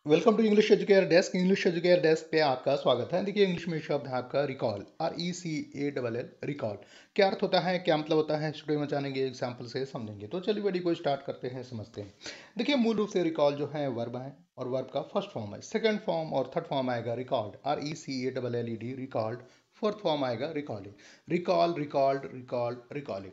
Welcome to English Educare desk पे आपका स्वागत है। देखिए, इंग्लिश में शब्द है आपका रिकॉल, RECALL, रिकॉल। क्या अर्थ होता है, क्या मतलब होता है, स्टूडियो में जानेंगे, एग्जाम्पल से समझेंगे। तो चलिए वीडियो को स्टार्ट करते हैं, समझते हैं। देखिए, मूल रूप से रिकॉल जो है वर्ब है और वर्ब का फर्स्ट फॉर्म है। सेकंड फॉर्म और थर्ड फॉर्म आएगा recalled, RECALLED, recalled. Fourth form आएगा recalling, recall, recalled, recalled, recalling.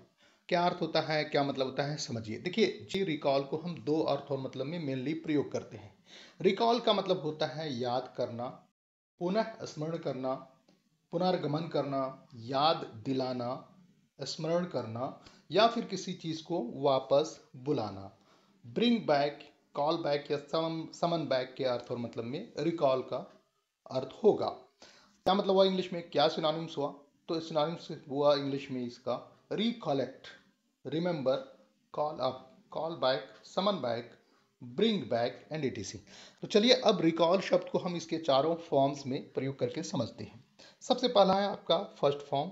क्या अर्थ होता है, क्या मतलब होता है, समझिए। देखिए जी, रिकॉल को हम दो अर्थ और मतलब में मेनली प्रयोग करते हैं। रिकॉल का मतलब होता है याद करना, पुनः स्मरण करना, पुनर्गमन करना, याद दिलाना, स्मरण करना, या फिर किसी चीज को वापस बुलाना। ब्रिंग बैक, कॉल बैक या समन बैक के अर्थ और मतलब में रिकॉल का अर्थ होगा। क्या मतलब हुआ इंग्लिश में, क्या सिनोनिम्स हुआ? तो सिनोनिम्स हुआ इंग्लिश में इसका recollect, remember, call up, call back, summon back, bring back and etc। तो चलिए अब रिकॉल शब्द को हम इसके चारों फॉर्म्स में प्रयोग करके समझते हैं। सबसे पहला है आपका फर्स्ट फॉर्म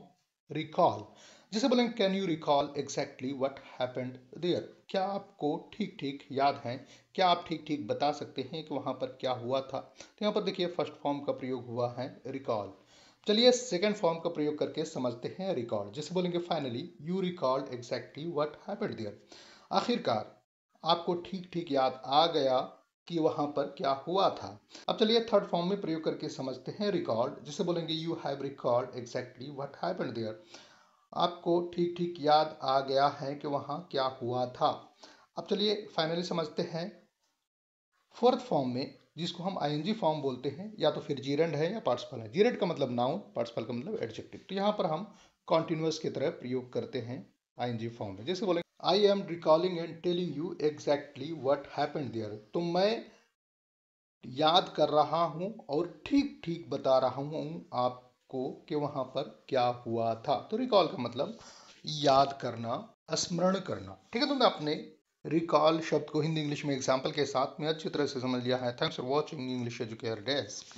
रिकॉल, जिसे बोलेंगे can you recall exactly what happened there. क्या आपको ठीक ठीक याद है, क्या आप ठीक ठीक बता सकते हैं कि वहां पर क्या हुआ था? तो यहाँ पर देखिए फर्स्ट फॉर्म का प्रयोग हुआ है रिकॉल। चलिए सेकंड फॉर्म का प्रयोग करके समझते हैं रिकॉल, जिसे बोलेंगे finally you recalled exactly what happened there. आखिरकार आपको ठीक ठीक याद आ गया कि वहां पर क्या हुआ था। अब चलिए थर्ड फॉर्म में प्रयोग करके समझते हैं रिकॉर्ड, जिसे बोलेंगे you have record exactly what happened there. आपको ठीक ठीक याद आ गया है कि वहां क्या हुआ था। अब चलिए फाइनली समझते हैं फोर्थ फॉर्म में, जिसको हम आईएनजी फॉर्म बोलते हैं, या तो फिर जीरेंड है या पार्टिसिपल है। जीरेंड का मतलब नाउन, पार्टिसिपल का मतलब एडजेक्टिव। तो यहाँ पर हम कॉन्टिन्यूअस की तरह प्रयोग करते हैं आईएनजी फॉर्म में, जैसे बोलेंगे I am recalling and telling you exactly what happened there. तो मैं याद कर रहा हूं और ठीक ठीक बता रहा हूं आपको कि वहां पर क्या हुआ था। तो रिकॉल का मतलब याद करना, स्मरण करना। ठीक है, तुमने अपने रिकॉल शब्द को हिंदी इंग्लिश में एग्जाम्पल के साथ में अच्छी तरह से समझ लिया है। Thanks for watching English Educare desk.